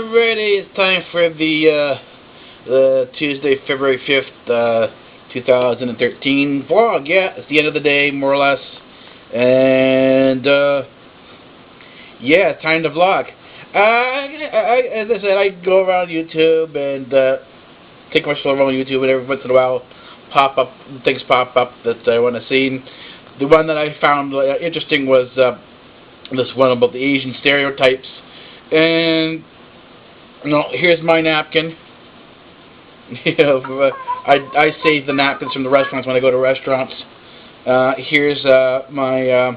Alrighty, it's time for the Tuesday, February 5th, 2013 vlog. Yeah, it's the end of the day, more or less. And, yeah, time to vlog. As I said, I go around YouTube and take my stroll around YouTube, and every once in a while things pop up that I want to see. The one that I found interesting was this one about the Asian stereotypes. And here's my napkin. I save the napkins from the restaurants when I go to restaurants. Here's my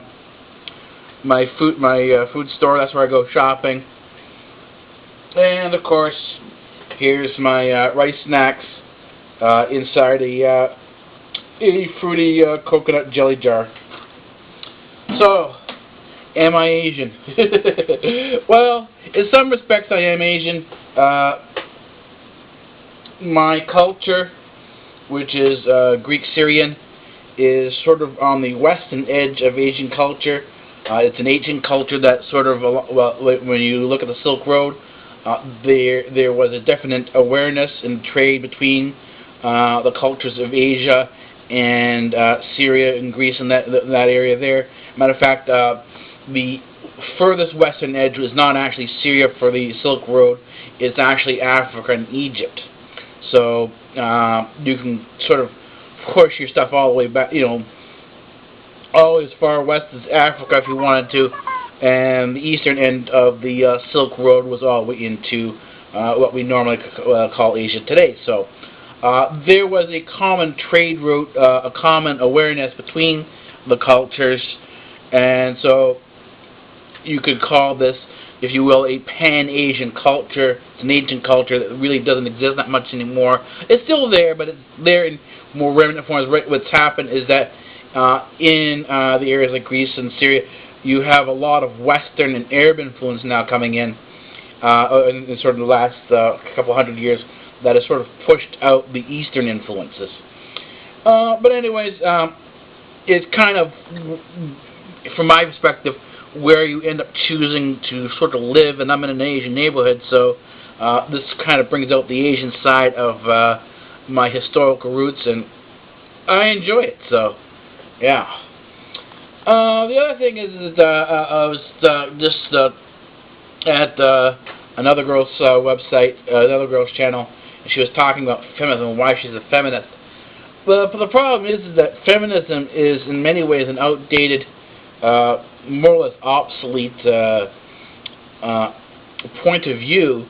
food store. That's where I go shopping. And of course, here's my rice snacks inside a fruity coconut jelly jar. So, am I Asian? Well, in some respects I am Asian. My culture, which is Greek Syrian, is sort of on the western edge of Asian culture. It's an ancient culture that sort of, when you look at the Silk Road, there was a definite awareness and trade between the cultures of Asia and Syria and Greece and that area there. Matter of fact, the furthest western edge was not actually Syria for the Silk Road. It's actually Africa and Egypt. So you can sort of push your stuff all the way back, all as far west as Africa if you wanted to. And the eastern end of the Silk Road was all the way into what we normally call Asia today. So there was a common trade route, a common awareness between the cultures. And so you could call this, if you will, a pan-Asian culture. It's an ancient culture that really doesn't exist that much anymore. It's still there, but it's there in more remnant forms. Right, what's happened is that in the areas like Greece and Syria, you have a lot of Western and Arab influence now coming in sort of the last couple hundred years that has sort of pushed out the Eastern influences. But anyways, it's kind of, from my perspective, where you end up choosing to sort of live, and I'm in an Asian neighborhood, so this kind of brings out the Asian side of my historical roots, and I enjoy it, so, yeah. The other thing is that I was just at another girl's website, another girl's channel, and she was talking about feminism and why she's a feminist. But the problem is that feminism is in many ways an outdated, more or less obsolete point of view,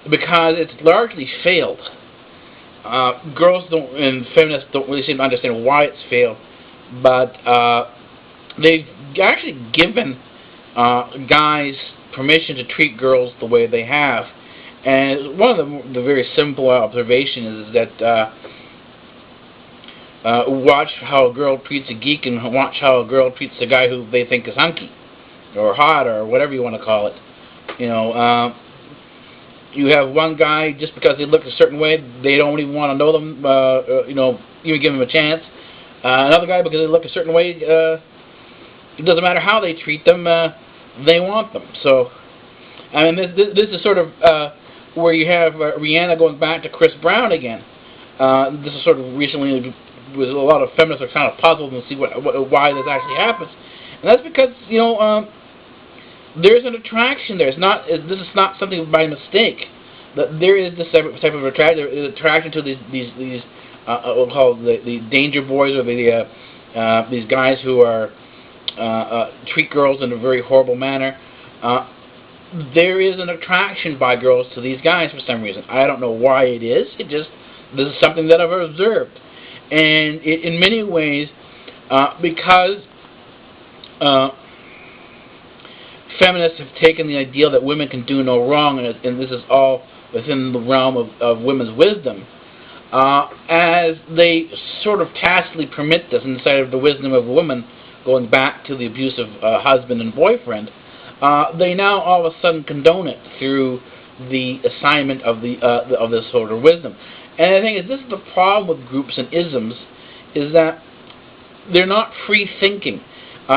because it's largely failed. Girls don't, and feminists don't really seem to understand why it's failed, but they've actually given guys permission to treat girls the way they have. And one of the very simple observations is that watch how a girl treats a geek and watch how a girl treats a guy who they think is hunky or hot or whatever you want to call it. You have one guy, just because they look a certain way, they don't even want to know them, even give them a chance. Another guy, because they look a certain way, it doesn't matter how they treat them, they want them. So, I mean, this is sort of where you have Rihanna going back to Chris Brown again. This is sort of recently, with a lot of feminists are kind of puzzled and see why this actually happens. And that's because, there's an attraction there. This is not something by mistake. That there is this type of attraction. There is attraction to these we'll call the danger boys, or these guys who are treat girls in a very horrible manner. There is an attraction by girls to these guys for some reason. I don't know why it is. This is something that I've observed, and in many ways, because feminists have taken the idea that women can do no wrong, and this is all within the realm of women's wisdom, as they sort of tacitly permit this inside of the wisdom of a woman, going back to the abusive husband and boyfriend, they now all of a sudden condone it through the assignment of this sort of wisdom. And the thing is, this is the problem with groups and isms, is that they're not free thinking.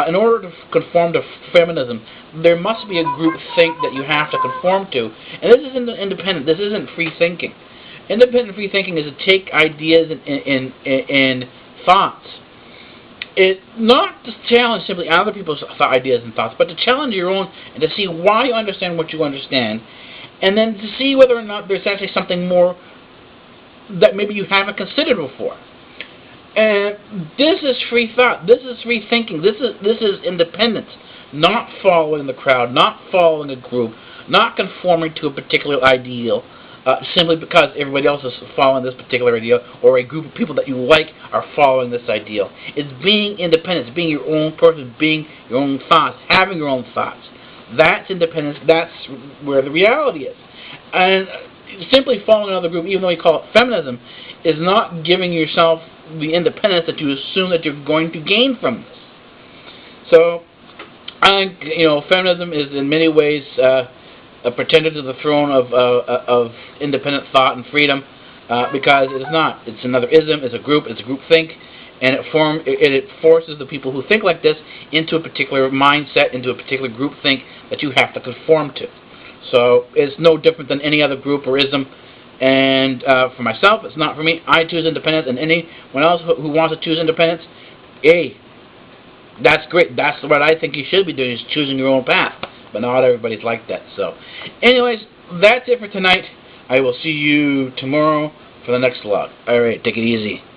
In order to conform to feminism, there must be a group think that you have to conform to. And this isn't independent. This isn't free thinking. Independent free thinking is to take ideas and thoughts. It's not to challenge simply other people's ideas and thoughts, but to challenge your own and to see why you understand what you understand, and then to see whether or not there's actually something more that maybe you haven't considered before. And this is free thought. This is free thinking. This is independence, not following the crowd, not following a group, not conforming to a particular ideal. Simply because everybody else is following this particular ideal, or a group of people that you like are following this ideal. It's being independent, it's being your own person, being your own thoughts, having your own thoughts. That's independence, that's where the reality is. And simply following another group, even though you call it feminism, is not giving yourself the independence that you assume that you're going to gain from this. So, I think, feminism is in many ways a pretender to the throne of independent thought and freedom, because it is not. It's another ism. It's a group think, and it forces the people who think like this into a particular mindset, into a particular group think that you have to conform to. So it's no different than any other group or ism. And for myself, it's not for me. I choose independence, and anyone else who wants to choose independence, hey, that's great. That's what I think you should be doing, is choosing your own path. But not everybody's like that. So, anyways, that's it for tonight. I will see you tomorrow for the next vlog. Alright, take it easy.